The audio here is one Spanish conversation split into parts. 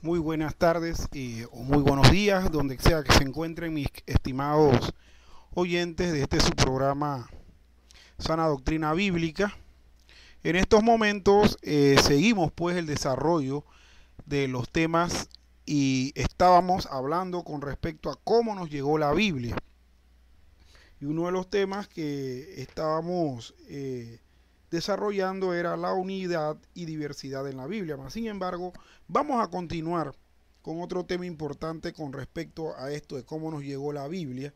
Muy buenas tardes o muy buenos días, donde sea que se encuentren mis estimados oyentes de este su programa Sana Doctrina Bíblica. En estos momentos seguimos pues el desarrollo de los temas y estábamos hablando con respecto a cómo nos llegó la Biblia. Y uno de los temas que estábamos desarrollando era la unidad y diversidad en la Biblia. Sin embargo, vamos a continuar con otro tema importante con respecto a esto de cómo nos llegó la Biblia,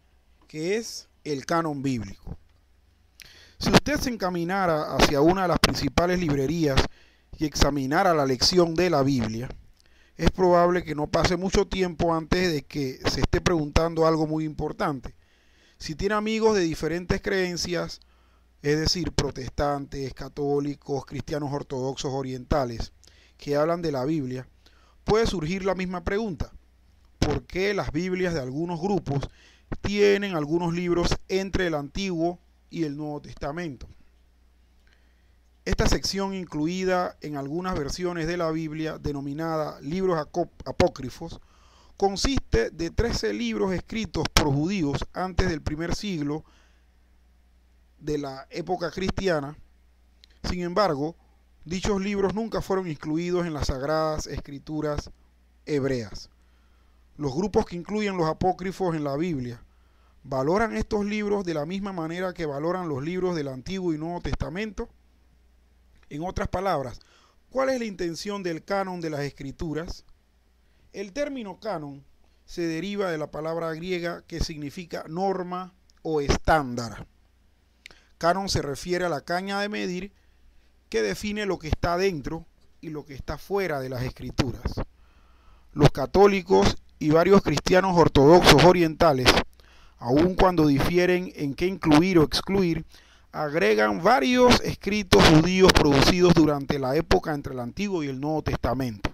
que es el canon bíblico. Si usted se encaminara hacia una de las principales librerías y examinara la lección de la Biblia, es probable que no pase mucho tiempo antes de que se esté preguntando algo muy importante. Si tiene amigos de diferentes creencias, es decir, protestantes, católicos, cristianos ortodoxos orientales, que hablan de la Biblia, puede surgir la misma pregunta: ¿por qué las Biblias de algunos grupos tienen algunos libros entre el Antiguo y el Nuevo Testamento? Esta sección, incluida en algunas versiones de la Biblia, denominada libros apócrifos, consiste de 13 libros escritos por judíos antes del primer siglo de la época cristiana. Sin embargo, dichos libros nunca fueron incluidos en las sagradas escrituras hebreas. Los grupos que incluyen los apócrifos en la Biblia valoran estos libros de la misma manera que valoran los libros del Antiguo y Nuevo Testamento. En otras palabras, ¿cuál es la intención del canon de las escrituras? El término canon se deriva de la palabra griega que significa norma o estándar. Canon se refiere a la caña de medir que define lo que está dentro y lo que está fuera de las escrituras. Los católicos y varios cristianos ortodoxos orientales, aun cuando difieren en qué incluir o excluir, agregan varios escritos judíos producidos durante la época entre el Antiguo y el Nuevo Testamento.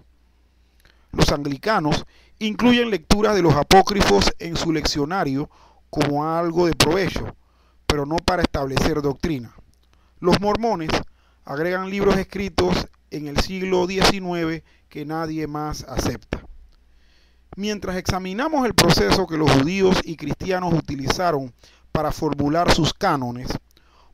Los anglicanos incluyen lecturas de los apócrifos en su leccionario como algo de provecho, pero no para establecer doctrina. Los mormones agregan libros escritos en el siglo XIX que nadie más acepta. Mientras examinamos el proceso que los judíos y cristianos utilizaron para formular sus cánones,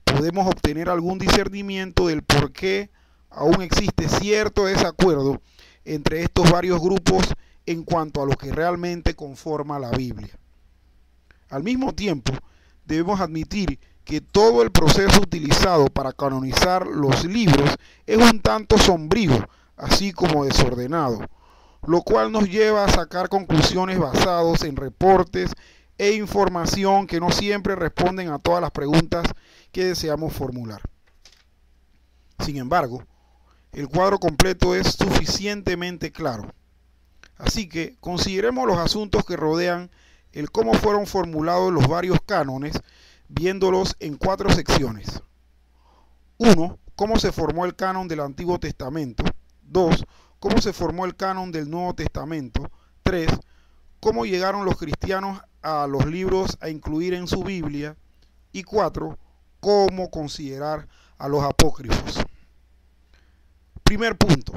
podemos obtener algún discernimiento del por qué aún existe cierto desacuerdo entre estos varios grupos en cuanto a lo que realmente conforma la Biblia. Al mismo tiempo, debemos admitir que todo el proceso utilizado para canonizar los libros es un tanto sombrío, así como desordenado, lo cual nos lleva a sacar conclusiones basadas en reportes e información que no siempre responden a todas las preguntas que deseamos formular. Sin embargo, el cuadro completo es suficientemente claro. Así que consideremos los asuntos que rodean el cómo fueron formulados los varios cánones, viéndolos en 4 secciones. 1. Cómo se formó el canon del Antiguo Testamento. 2. Cómo se formó el canon del Nuevo Testamento. 3. Cómo llegaron los cristianos a los libros a incluir en su Biblia. Y 4. Cómo considerar a los apócrifos. Primer punto: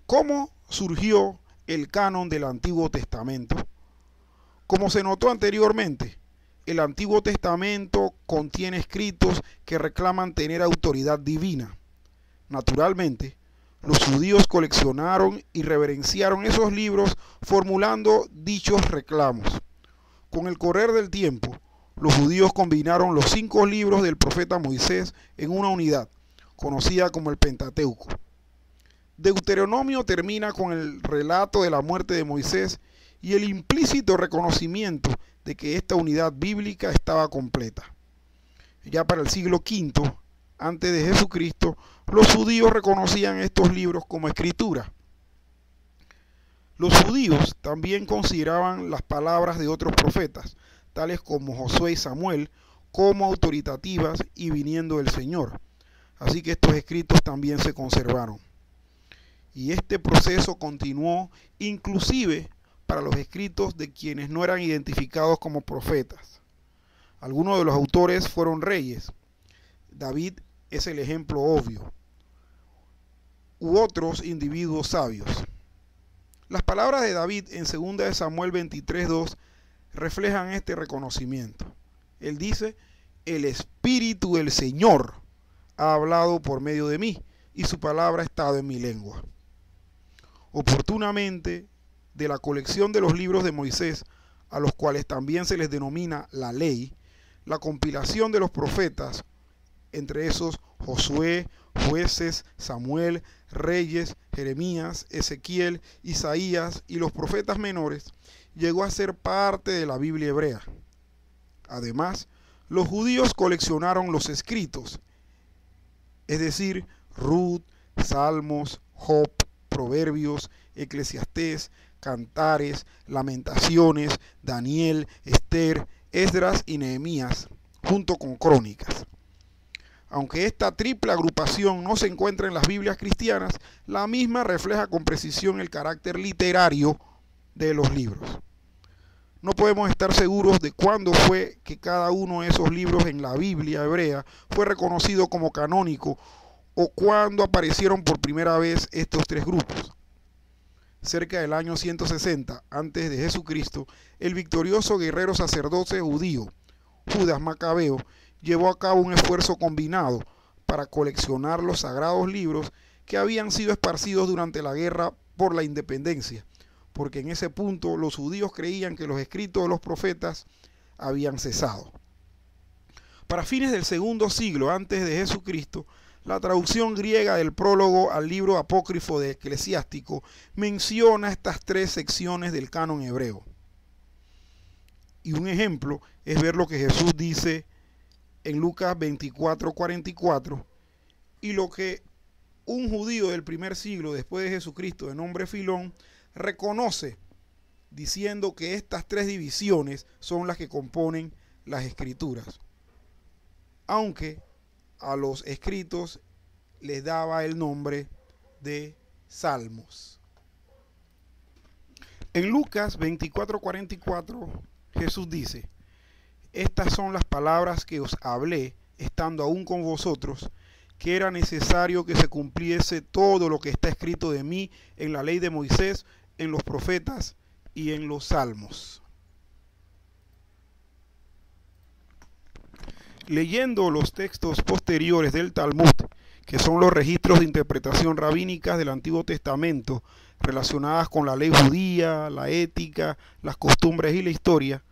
¿cómo surgió el canon del Antiguo Testamento? Como se notó anteriormente, el Antiguo Testamento contiene escritos que reclaman tener autoridad divina. Naturalmente, los judíos coleccionaron y reverenciaron esos libros formulando dichos reclamos. Con el correr del tiempo, los judíos combinaron los 5 libros del profeta Moisés en una unidad, conocida como el Pentateuco. Deuteronomio termina con el relato de la muerte de Moisés y el implícito reconocimiento de que esta unidad bíblica estaba completa. Ya para el siglo V, antes de Jesucristo, los judíos reconocían estos libros como escritura. Los judíos también consideraban las palabras de otros profetas, tales como Josué y Samuel, como autoritativas y viniendo del Señor. Así que estos escritos también se conservaron. Y este proceso continuó inclusive para los escritos de quienes no eran identificados como profetas. Algunos de los autores fueron reyes. David es el ejemplo obvio. U otros individuos sabios. Las palabras de David en 2 de Samuel 23:2 reflejan este reconocimiento. Él dice: el Espíritu del Señor ha hablado por medio de mí y su palabra ha estado en mi lengua. Oportunamente, de la colección de los libros de Moisés, a los cuales también se les denomina la ley, la compilación de los profetas, entre esos Josué, Jueces, Samuel, Reyes, Jeremías, Ezequiel, Isaías y los profetas menores, llegó a ser parte de la Biblia hebrea. Además, los judíos coleccionaron los escritos, es decir, Ruth, Salmos, Job, Proverbios, Eclesiastés, Cantares, Lamentaciones, Daniel, Esther, Esdras y Nehemías, junto con Crónicas. Aunque esta triple agrupación no se encuentra en las Biblias cristianas, la misma refleja con precisión el carácter literario de los libros. No podemos estar seguros de cuándo fue que cada uno de esos libros en la Biblia hebrea fue reconocido como canónico o cuándo aparecieron por primera vez estos tres grupos. Cerca del año 160 antes de Jesucristo, el victorioso guerrero sacerdote judío Judas Macabeo llevó a cabo un esfuerzo combinado para coleccionar los sagrados libros que habían sido esparcidos durante la guerra por la independencia, porque en ese punto los judíos creían que los escritos de los profetas habían cesado. Para fines del segundo siglo antes de Jesucristo, la traducción griega del prólogo al libro apócrifo de Eclesiástico menciona estas tres secciones del canon hebreo. Y un ejemplo es ver lo que Jesús dice en Lucas 24:44 y lo que un judío del primer siglo después de Jesucristo de nombre Filón reconoce, diciendo que estas tres divisiones son las que componen las escrituras, aunque a los escritos les daba el nombre de salmos. En Lucas 24:44 Jesús dice: estas son las palabras que os hablé estando aún con vosotros, que era necesario que se cumpliese todo lo que está escrito de mí en la ley de Moisés, en los profetas y en los salmos. Leyendo los textos posteriores del Talmud, que son los registros de interpretación rabínicas del Antiguo Testamento relacionadas con la ley judía, la ética, las costumbres y la historia,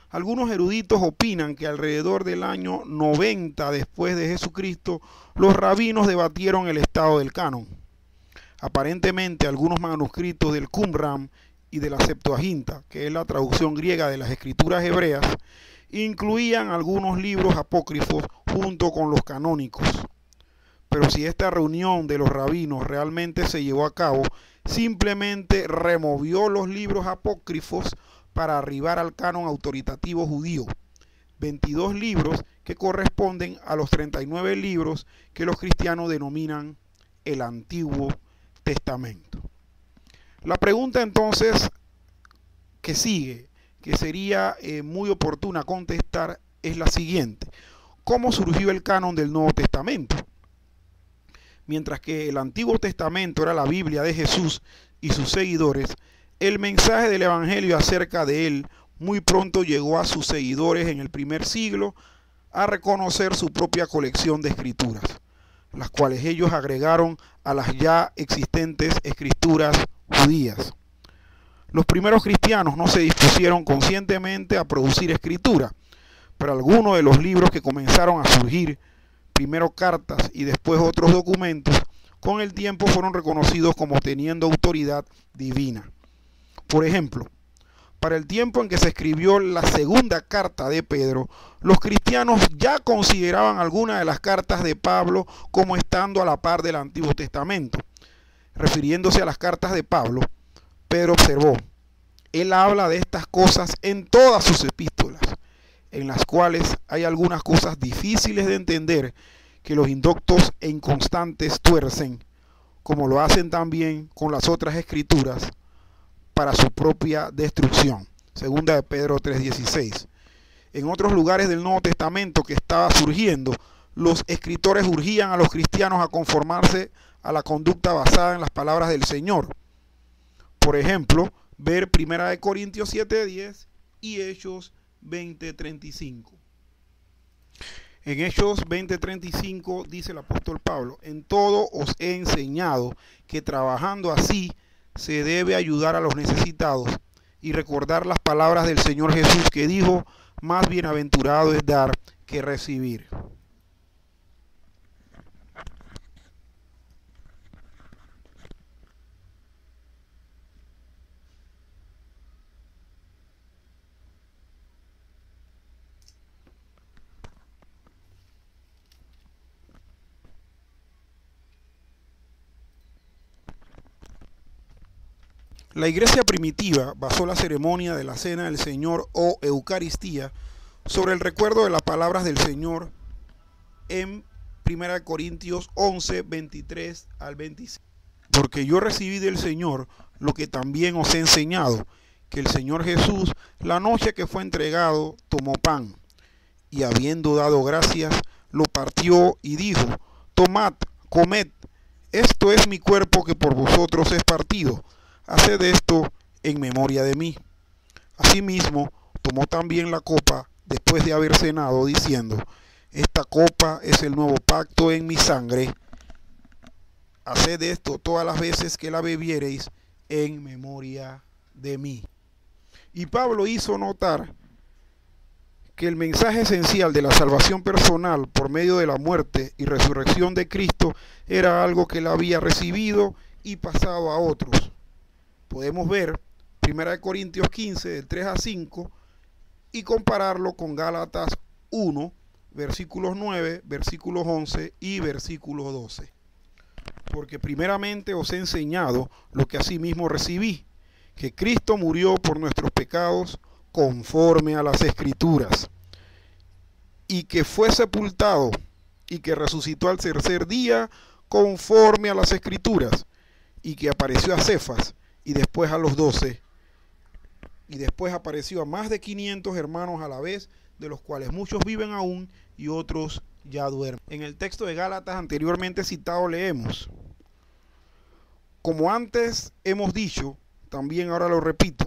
algunos eruditos opinan que alrededor del año 90 después de Jesucristo, los rabinos debatieron el estado del canon. Aparentemente, algunos manuscritos del Qumran y de la Septuaginta, que es la traducción griega de las escrituras hebreas, incluían algunos libros apócrifos junto con los canónicos. Pero si esta reunión de los rabinos realmente se llevó a cabo, simplemente removió los libros apócrifos para arribar al canon autoritativo judío, 22 libros que corresponden a los 39 libros que los cristianos denominan el Antiguo Testamento. La pregunta entonces que sigue, que sería muy oportuna contestar, es la siguiente: ¿cómo surgió el canon del Nuevo Testamento? Mientras que el Antiguo Testamento era la Biblia de Jesús y sus seguidores, el mensaje del Evangelio acerca de él muy pronto llegó a sus seguidores en el primer siglo a reconocer su propia colección de escrituras, las cuales ellos agregaron a las ya existentes escrituras judías. Los primeros cristianos no se dispusieron conscientemente a producir escritura, pero algunos de los libros que comenzaron a surgir, primero cartas y después otros documentos, con el tiempo fueron reconocidos como teniendo autoridad divina. Por ejemplo, para el tiempo en que se escribió la segunda carta de Pedro, los cristianos ya consideraban algunas de las cartas de Pablo como estando a la par del Antiguo Testamento. Refiriéndose a las cartas de Pablo, Pedro observó: él habla de estas cosas en todas sus epístolas, en las cuales hay algunas cosas difíciles de entender que los indoctos e inconstantes tuercen, como lo hacen también con las otras escrituras, para su propia destrucción. Segunda de Pedro 3:16. En otros lugares del Nuevo Testamento que estaba surgiendo, los escritores urgían a los cristianos a conformarse a la conducta basada en las palabras del Señor. Por ejemplo, ver 1 Corintios 7:10 y Hechos 20:35. En Hechos 20:35 dice el apóstol Pablo: en todo os he enseñado que trabajando así se debe ayudar a los necesitados y recordar las palabras del Señor Jesús, que dijo: más bienaventurado es dar que recibir. La iglesia primitiva basó la ceremonia de la Cena del Señor o Eucaristía sobre el recuerdo de las palabras del Señor en 1 Corintios 11, 23 al 25. Porque yo recibí del Señor lo que también os he enseñado, que el Señor Jesús, la noche que fue entregado, tomó pan, y habiendo dado gracias, lo partió y dijo: tomad, comed, esto es mi cuerpo que por vosotros es partido. Haced esto en memoria de mí. Asimismo, tomó también la copa después de haber cenado, diciendo: esta copa es el nuevo pacto en mi sangre. Haced esto todas las veces que la bebiereis en memoria de mí. Y Pablo hizo notar que el mensaje esencial de la salvación personal por medio de la muerte y resurrección de Cristo era algo que él había recibido y pasado a otros. Podemos ver 1 Corintios 15, del 3 a 5, y compararlo con Gálatas 1, versículos 9, versículos 11 y versículos 12. Porque primeramente os he enseñado lo que asimismo recibí, que Cristo murió por nuestros pecados conforme a las Escrituras, y que fue sepultado, y que resucitó al tercer día conforme a las Escrituras, y que apareció a Cefas, y después a los 12, y después apareció a más de 500 hermanos a la vez, de los cuales muchos viven aún y otros ya duermen. En el texto de Gálatas anteriormente citado leemos: como antes hemos dicho, también ahora lo repito,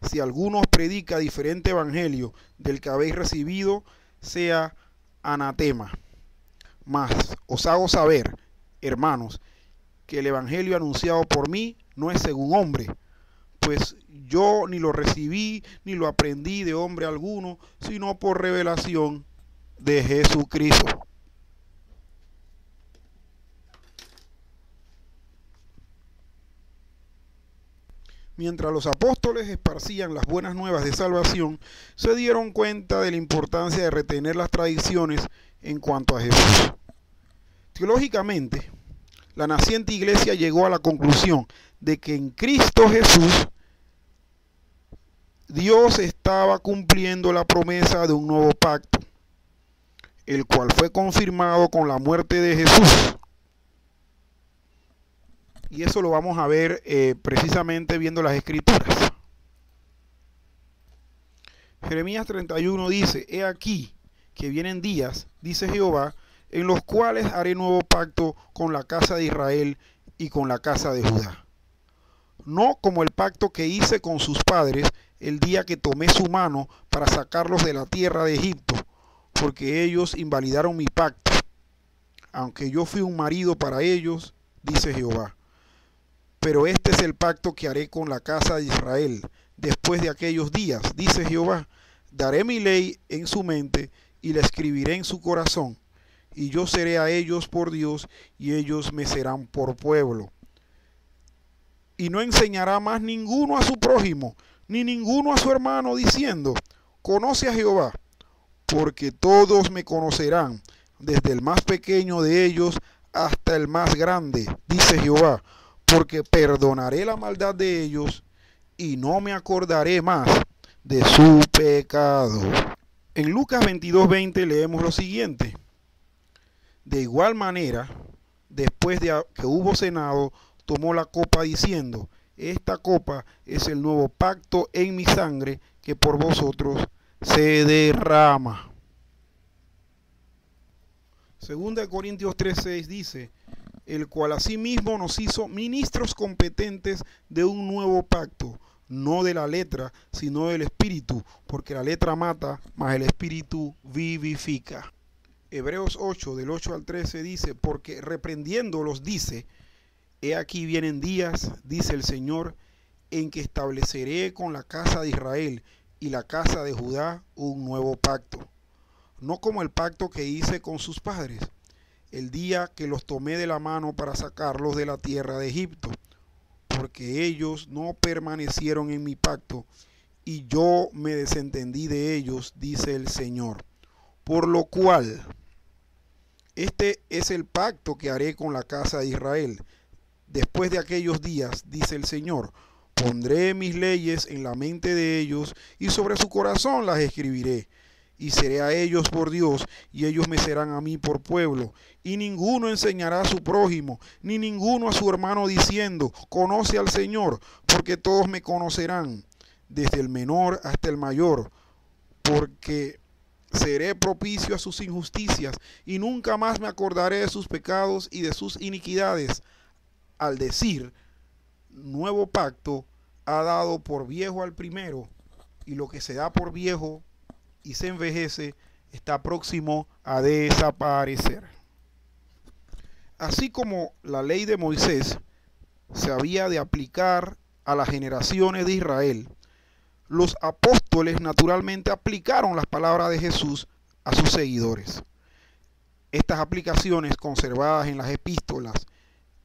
si alguno os predica diferente evangelio del que habéis recibido, sea anatema. Mas os hago saber, hermanos, que el evangelio anunciado por mí no es según hombre, pues yo ni lo recibí ni lo aprendí de hombre alguno, sino por revelación de Jesucristo. Mientras los apóstoles esparcían las buenas nuevas de salvación, se dieron cuenta de la importancia de retener las tradiciones en cuanto a Jesús. Teológicamente, la naciente iglesia llegó a la conclusión de que en Cristo Jesús Dios estaba cumpliendo la promesa de un nuevo pacto, el cual fue confirmado con la muerte de Jesús. Y eso lo vamos a ver precisamente viendo las Escrituras. Jeremías 31 dice: he aquí que vienen días, dice Jehová, en los cuales haré nuevo pacto con la casa de Israel y con la casa de Judá. No como el pacto que hice con sus padres el día que tomé su mano para sacarlos de la tierra de Egipto, porque ellos invalidaron mi pacto, aunque yo fui un marido para ellos, dice Jehová. Pero este es el pacto que haré con la casa de Israel después de aquellos días, dice Jehová. Daré mi ley en su mente y la escribiré en su corazón, y yo seré a ellos por Dios, y ellos me serán por pueblo. Y no enseñará más ninguno a su prójimo, ni ninguno a su hermano, diciendo: conoce a Jehová, porque todos me conocerán, desde el más pequeño de ellos hasta el más grande, dice Jehová, porque perdonaré la maldad de ellos y no me acordaré más de su pecado. En Lucas 22:20 leemos lo siguiente: de igual manera, después de que hubo cenado, tomó la copa diciendo: esta copa es el nuevo pacto en mi sangre, que por vosotros se derrama. Segunda de Corintios 3:6 dice: el cual asimismo nos hizo ministros competentes de un nuevo pacto, no de la letra, sino del espíritu, porque la letra mata, mas el espíritu vivifica. Hebreos 8, del 8 al 13 dice, porque reprendiéndolos dice, he aquí vienen días, dice el Señor, en que estableceré con la casa de Israel y la casa de Judá un nuevo pacto, no como el pacto que hice con sus padres, el día que los tomé de la mano para sacarlos de la tierra de Egipto, porque ellos no permanecieron en mi pacto, y yo me desentendí de ellos, dice el Señor. Por lo cual, este es el pacto que haré con la casa de Israel. Después de aquellos días, dice el Señor, pondré mis leyes en la mente de ellos, y sobre su corazón las escribiré. Y seré a ellos por Dios, y ellos me serán a mí por pueblo. Y ninguno enseñará a su prójimo, ni ninguno a su hermano diciendo, conoce al Señor, porque todos me conocerán, desde el menor hasta el mayor, porque seré propicio a sus injusticias, y nunca más me acordaré de sus pecados y de sus iniquidades. Al decir, nuevo pacto ha dado por viejo al primero, y lo que se da por viejo y se envejece está próximo a desaparecer. Así como la ley de Moisés se había de aplicar a las generaciones de Israel, los apóstoles naturalmente aplicaron las palabras de Jesús a sus seguidores. Estas aplicaciones, conservadas en las epístolas,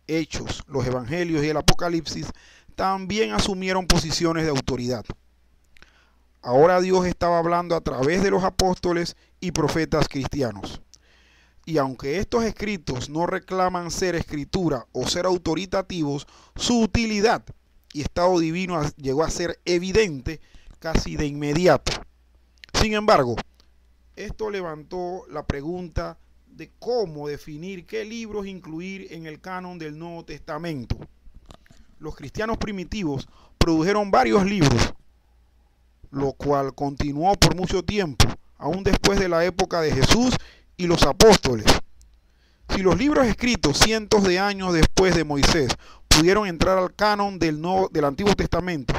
Hechos, los Evangelios y el Apocalipsis, también asumieron posiciones de autoridad. Ahora Dios estaba hablando a través de los apóstoles y profetas cristianos. Y aunque estos escritos no reclaman ser escritura o ser autoritativos, su utilidad y estado divino llegó a ser evidente casi de inmediato. Sin embargo, esto levantó la pregunta de cómo definir qué libros incluir en el canon del Nuevo Testamento. Los cristianos primitivos produjeron varios libros, lo cual continuó por mucho tiempo, aún después de la época de Jesús y los apóstoles. Si los libros escritos cientos de años después de Moisés pudieron entrar al canon del Antiguo Testamento,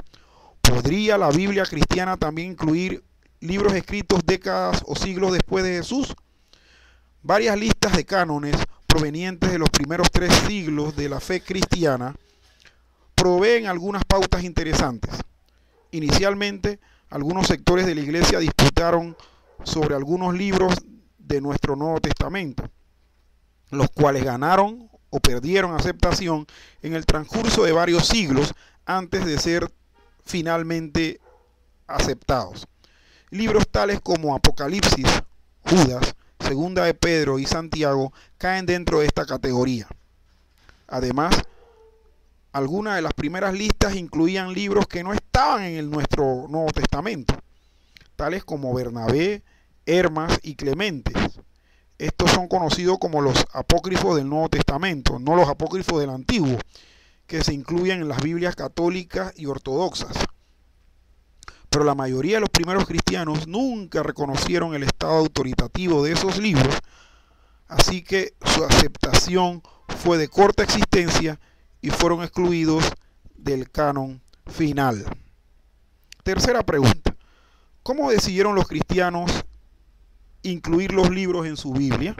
¿podría la Biblia cristiana también incluir libros escritos décadas o siglos después de Jesús? Varias listas de cánones provenientes de los primeros 3 siglos de la fe cristiana proveen algunas pautas interesantes. Inicialmente, algunos sectores de la iglesia disputaron sobre algunos libros de nuestro Nuevo Testamento, los cuales ganaron o perdieron aceptación en el transcurso de varios siglos antes de ser finalmente aceptados. Libros tales como Apocalipsis, Judas, Segunda de Pedro y Santiago caen dentro de esta categoría. Además, algunas de las primeras listas incluían libros que no estaban en nuestro Nuevo Testamento, tales como Bernabé, Hermas y Clementes. Estos son conocidos como los apócrifos del Nuevo Testamento, no los apócrifos del Antiguo, que se incluyen en las Biblias católicas y ortodoxas. Pero la mayoría de los primeros cristianos nunca reconocieron el estado autoritativo de esos libros, así que su aceptación fue de corta existencia y fueron excluidos del canon final. Tercera pregunta: ¿cómo decidieron los cristianos incluir los libros en su Biblia?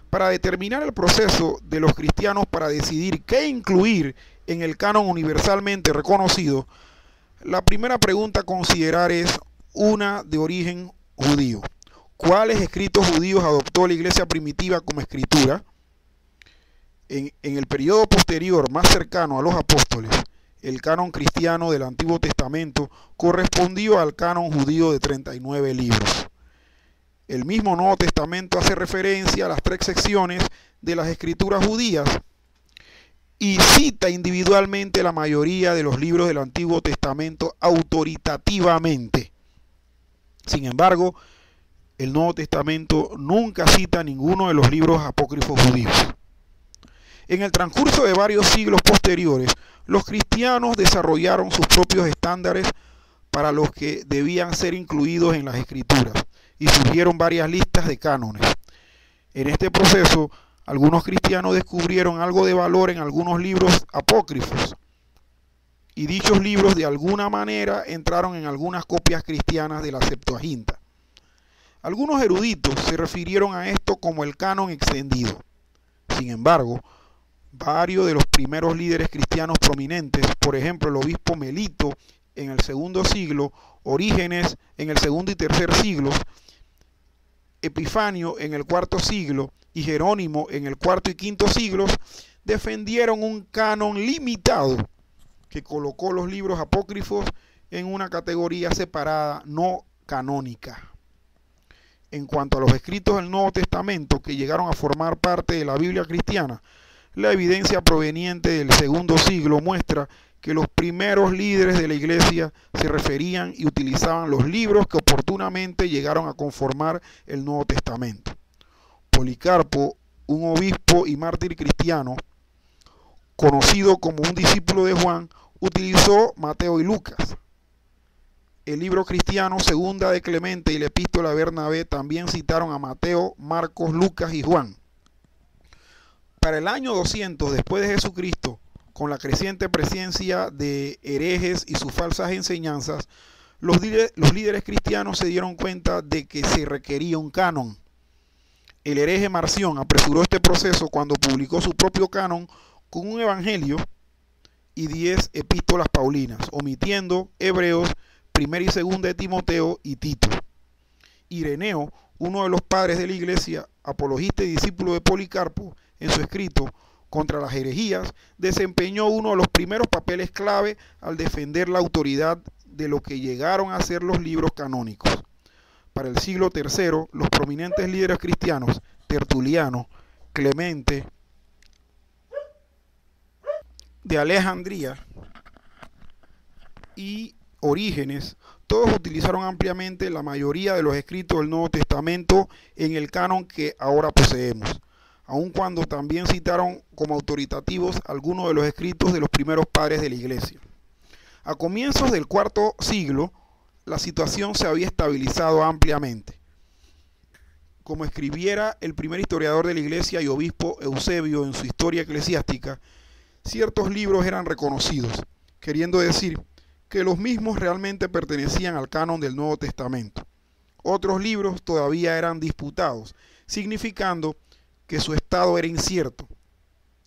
Para determinar el proceso de los cristianos para decidir qué incluir en el canon universalmente reconocido, la primera pregunta a considerar es una de origen judío. ¿Cuáles escritos judíos adoptó la iglesia primitiva como escritura? En el periodo posterior, más cercano a los apóstoles, el canon cristiano del Antiguo Testamento correspondió al canon judío de 39 libros. El mismo Nuevo Testamento hace referencia a las 3 secciones de las escrituras judías y cita individualmente la mayoría de los libros del Antiguo Testamento autoritativamente. Sin embargo, el Nuevo Testamento nunca cita ninguno de los libros apócrifos judíos. En el transcurso de varios siglos posteriores, los cristianos desarrollaron sus propios estándares para los que debían ser incluidos en las escrituras y surgieron varias listas de cánones. En este proceso, algunos cristianos descubrieron algo de valor en algunos libros apócrifos, y dichos libros de alguna manera entraron en algunas copias cristianas de la Septuaginta. Algunos eruditos se refirieron a esto como el canon extendido. Sin embargo, varios de los primeros líderes cristianos prominentes, por ejemplo el obispo Melito en el segundo siglo, Orígenes en el segundo y tercer siglos, Epifanio en el cuarto siglo y Jerónimo en el cuarto y quinto siglos, defendieron un canon limitado que colocó los libros apócrifos en una categoría separada no canónica. En cuanto a los escritos del Nuevo Testamento que llegaron a formar parte de la Biblia cristiana, la evidencia proveniente del segundo siglo muestra que los primeros líderes de la iglesia se referían y utilizaban los libros que oportunamente llegaron a conformar el Nuevo Testamento. Policarpo, un obispo y mártir cristiano, conocido como un discípulo de Juan, utilizó Mateo y Lucas. El libro cristiano Segunda de Clemente y la Epístola de Bernabé también citaron a Mateo, Marcos, Lucas y Juan. Para el año 200 después de Jesucristo, con la creciente presencia de herejes y sus falsas enseñanzas, los líderes cristianos se dieron cuenta de que se requería un canon. El hereje Marción apresuró este proceso cuando publicó su propio canon con un evangelio y 10 epístolas paulinas, omitiendo Hebreos, Primera y Segunda de Timoteo y Tito. Ireneo, uno de los padres de la iglesia, apologista y discípulo de Policarpo, en su escrito contra las herejías, desempeñó uno de los primeros papeles clave al defender la autoridad de lo que llegaron a ser los libros canónicos. Para el siglo III, los prominentes líderes cristianos, Tertuliano, Clemente de Alejandría y Orígenes, todos utilizaron ampliamente la mayoría de los escritos del Nuevo Testamento en el canon que ahora poseemos, aun cuando también citaron como autoritativos algunos de los escritos de los primeros padres de la iglesia. A comienzos del cuarto siglo, la situación se había estabilizado ampliamente. Como escribiera el primer historiador de la iglesia y obispo Eusebio en su Historia Eclesiástica, ciertos libros eran reconocidos, queriendo decir que los mismos realmente pertenecían al canon del Nuevo Testamento. Otros libros todavía eran disputados, significando que su estado era incierto.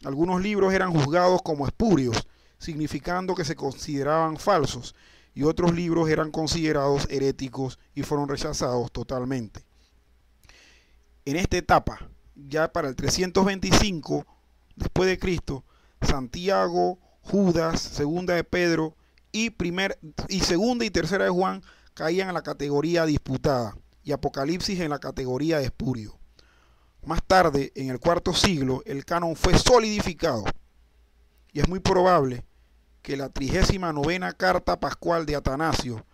Algunos libros eran juzgados como espurios, significando que se consideraban falsos, y otros libros eran considerados heréticos y fueron rechazados totalmente. En esta etapa, ya para el 325 después de Cristo, Santiago, Judas, Segunda de Pedro y Segunda y Tercera de Juan caían en la categoría disputada y Apocalipsis en la categoría de espurio. Más tarde, en el cuarto siglo, el canon fue solidificado y es muy probable que la 39ª carta pascual de Atanasio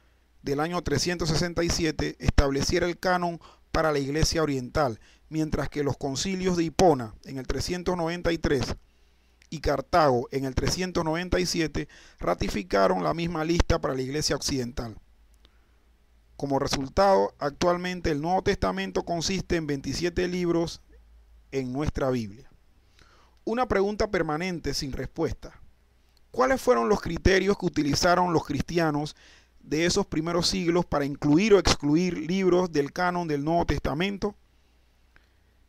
del año 367 estableciera el canon para la Iglesia Oriental, mientras que los concilios de Hipona en el 393 y Cartago en el 397 ratificaron la misma lista para la Iglesia Occidental. Como resultado, actualmente el Nuevo Testamento consiste en 27 libros en nuestra Biblia. Una pregunta permanente sin respuesta. ¿Cuáles fueron los criterios que utilizaron los cristianos de esos primeros siglos para incluir o excluir libros del canon del Nuevo Testamento?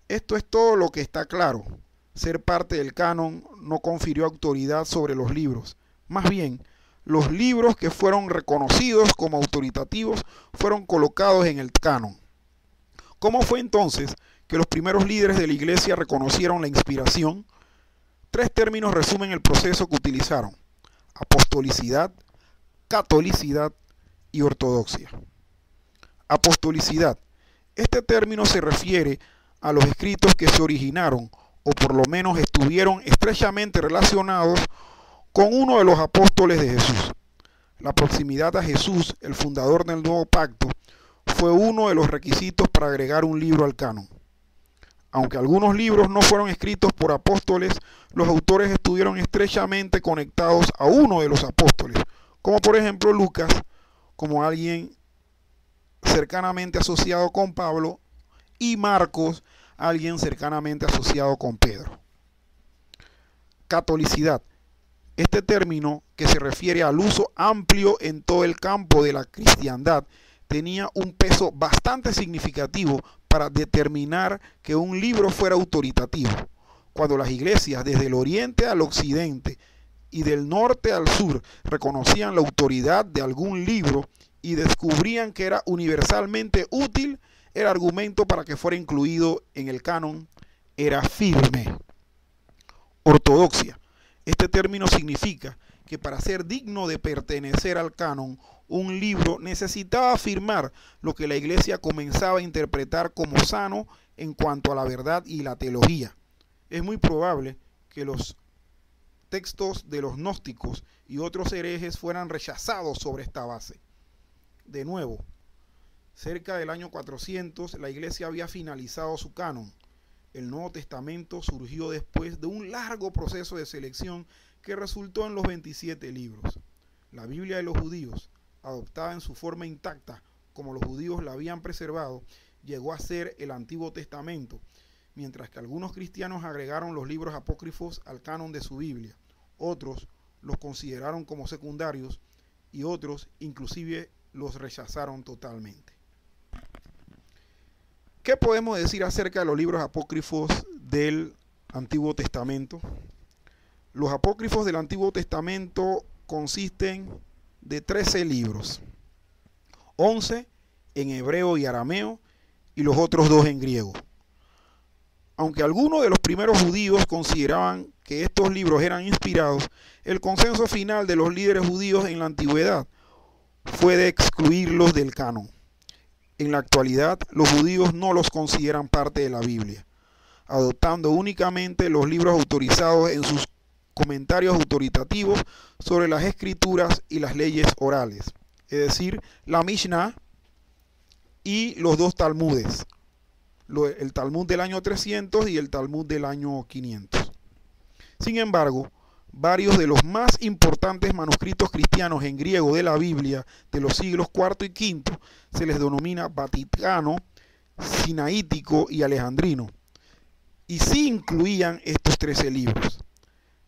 Esto es todo lo que está claro. Ser parte del canon no confirió autoridad sobre los libros. Más bien, los libros que fueron reconocidos como autoritativos fueron colocados en el canon. ¿Cómo fue entonces que los primeros líderes de la iglesia reconocieron la inspiración? 3 términos resumen el proceso que utilizaron: apostolicidad, catolicidad y ortodoxia. Apostolicidad. Este término se refiere a los escritos que se originaron o por lo menos estuvieron estrechamente relacionados con uno de los apóstoles de Jesús. La proximidad a Jesús, el fundador del nuevo pacto, fue uno de los requisitos para agregar un libro al canon. Aunque algunos libros no fueron escritos por apóstoles, los autores estuvieron estrechamente conectados a uno de los apóstoles, como por ejemplo Lucas, como alguien cercanamente asociado con Pablo, y Marcos, alguien cercanamente asociado con Pedro. Catolicidad. Este término, que se refiere al uso amplio en todo el campo de la cristiandad, tenía un peso bastante significativo para determinar que un libro fuera autoritativo. Cuando las iglesias desde el oriente al occidente y del norte al sur reconocían la autoridad de algún libro y descubrían que era universalmente útil, el argumento para que fuera incluido en el canon era firme. Ortodoxia. Este término significa que para ser digno de pertenecer al canon, un libro necesitaba afirmar lo que la iglesia comenzaba a interpretar como sano en cuanto a la verdad y la teología. Es muy probable que los textos de los gnósticos y otros herejes fueran rechazados sobre esta base. De nuevo, cerca del año 400, la iglesia había finalizado su canon. El Nuevo Testamento surgió después de un largo proceso de selección que resultó en los 27 libros. La Biblia de los judíos, adoptada en su forma intacta como los judíos la habían preservado, llegó a ser el Antiguo Testamento, mientras que algunos cristianos agregaron los libros apócrifos al canon de su Biblia. Otros los consideraron como secundarios y otros inclusive los rechazaron totalmente. ¿Qué podemos decir acerca de los libros apócrifos del Antiguo Testamento? Los apócrifos del Antiguo Testamento consisten de 13 libros, 11 en hebreo y arameo y los otros 2 en griego. Aunque algunos de los primeros judíos consideraban que estos libros eran inspirados, el consenso final de los líderes judíos en la antigüedad fue de excluirlos del canon. En la actualidad, los judíos no los consideran parte de la Biblia, adoptando únicamente los libros autorizados en sus comentarios autoritativos sobre las escrituras y las leyes orales, es decir, la Mishnah y los 2 Talmudes, el Talmud del año 300 y el Talmud del año 500. Sin embargo, varios de los más importantes manuscritos cristianos en griego de la Biblia de los siglos IV y V se les denomina vaticano, sinaítico y alejandrino, y sí incluían estos 13 libros.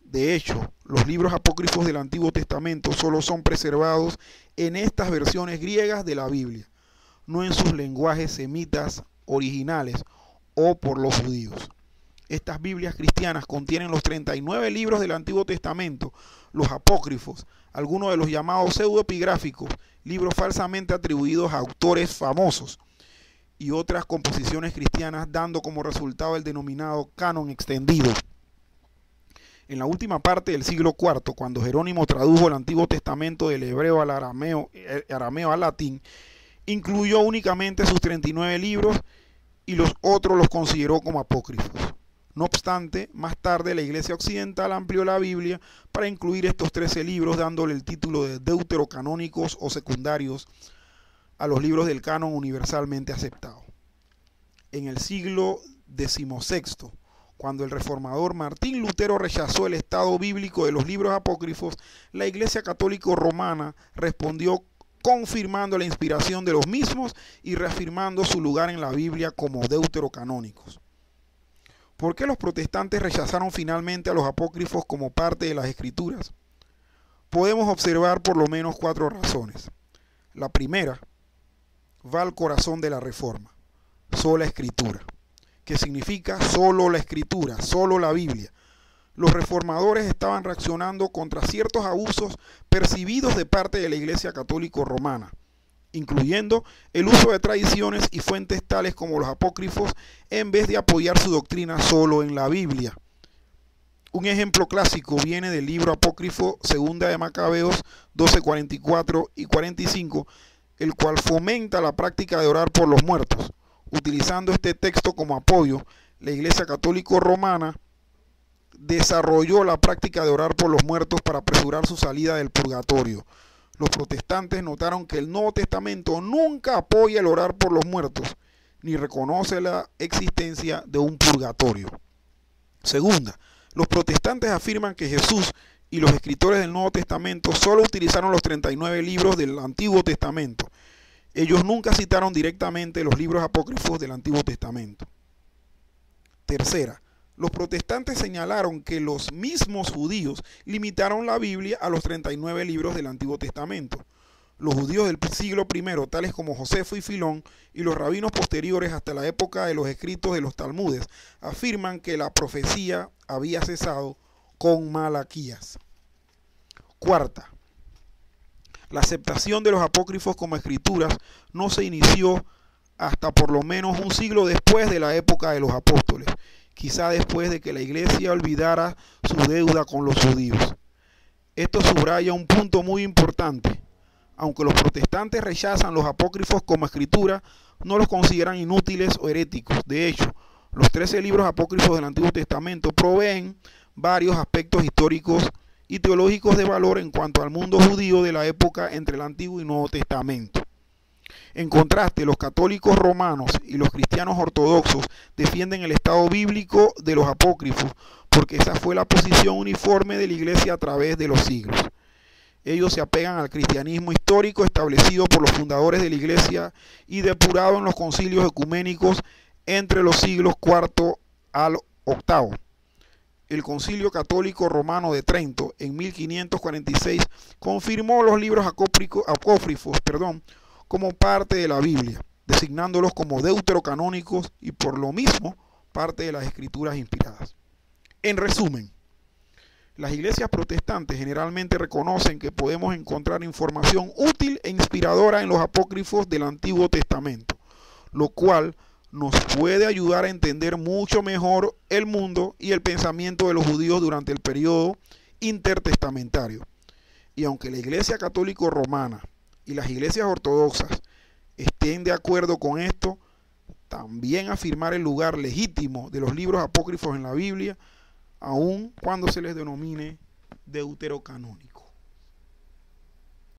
De hecho, los libros apócrifos del Antiguo Testamento solo son preservados en estas versiones griegas de la Biblia, no en sus lenguajes semitas originales o por los judíos. Estas Biblias cristianas contienen los 39 libros del Antiguo Testamento, los apócrifos, algunos de los llamados pseudoepigráficos, libros falsamente atribuidos a autores famosos, y otras composiciones cristianas, dando como resultado el denominado canon extendido. En la última parte del siglo IV, cuando Jerónimo tradujo el Antiguo Testamento del hebreo al arameo al latín, incluyó únicamente sus 39 libros y los otros los consideró como apócrifos. No obstante, más tarde la Iglesia Occidental amplió la Biblia para incluir estos 13 libros, dándole el título de deuterocanónicos o secundarios a los libros del canon universalmente aceptado. En el siglo XVI, cuando el reformador Martín Lutero rechazó el estado bíblico de los libros apócrifos, la Iglesia Católica Romana respondió confirmando la inspiración de los mismos y reafirmando su lugar en la Biblia como deuterocanónicos. ¿Por qué los protestantes rechazaron finalmente a los apócrifos como parte de las Escrituras? Podemos observar por lo menos 4 razones. La primera va al corazón de la Reforma, sola Escritura, que significa solo la Escritura, solo la Biblia. Los reformadores estaban reaccionando contra ciertos abusos percibidos de parte de la Iglesia Católica Romana, incluyendo el uso de tradiciones y fuentes tales como los apócrifos, en vez de apoyar su doctrina solo en la Biblia. Un ejemplo clásico viene del libro apócrifo Segunda de Macabeos 12:44 y 45, el cual fomenta la práctica de orar por los muertos. Utilizando este texto como apoyo, la Iglesia Católica Romana desarrolló la práctica de orar por los muertos para apresurar su salida del purgatorio. Los protestantes notaron que el Nuevo Testamento nunca apoya el orar por los muertos, ni reconoce la existencia de un purgatorio. Segunda, los protestantes afirman que Jesús y los escritores del Nuevo Testamento solo utilizaron los 39 libros del Antiguo Testamento. Ellos nunca citaron directamente los libros apócrifos del Antiguo Testamento. Tercera, los protestantes señalaron que los mismos judíos limitaron la Biblia a los 39 libros del Antiguo Testamento. Los judíos del siglo I, tales como Josefo y Filón, y los rabinos posteriores hasta la época de los escritos de los Talmudes, afirman que la profecía había cesado con Malaquías. Cuarta, la aceptación de los apócrifos como escrituras no se inició hasta por lo menos un siglo después de la época de los apóstoles, quizá después de que la iglesia olvidara su deuda con los judíos. Esto subraya un punto muy importante. Aunque los protestantes rechazan los apócrifos como escritura, no los consideran inútiles o heréticos. De hecho, los 13 libros apócrifos del Antiguo Testamento proveen varios aspectos históricos y teológicos de valor en cuanto al mundo judío de la época entre el Antiguo y Nuevo Testamento. En contraste, los católicos romanos y los cristianos ortodoxos defienden el estado bíblico de los apócrifos porque esa fue la posición uniforme de la iglesia a través de los siglos. Ellos se apegan al cristianismo histórico establecido por los fundadores de la iglesia y depurado en los concilios ecuménicos entre los siglos IV al VIII. El Concilio Católico Romano de Trento en 1546 confirmó los libros apócrifos como parte de la Biblia, designándolos como deuterocanónicos y por lo mismo parte de las escrituras inspiradas. En resumen, las iglesias protestantes generalmente reconocen que podemos encontrar información útil e inspiradora en los apócrifos del Antiguo Testamento, lo cual nos puede ayudar a entender mucho mejor el mundo y el pensamiento de los judíos durante el periodo intertestamentario. Y aunque la Iglesia Católica Romana y las iglesias ortodoxas estén de acuerdo con esto, también afirmar el lugar legítimo de los libros apócrifos en la Biblia, aun cuando se les denomine deuterocanónicos.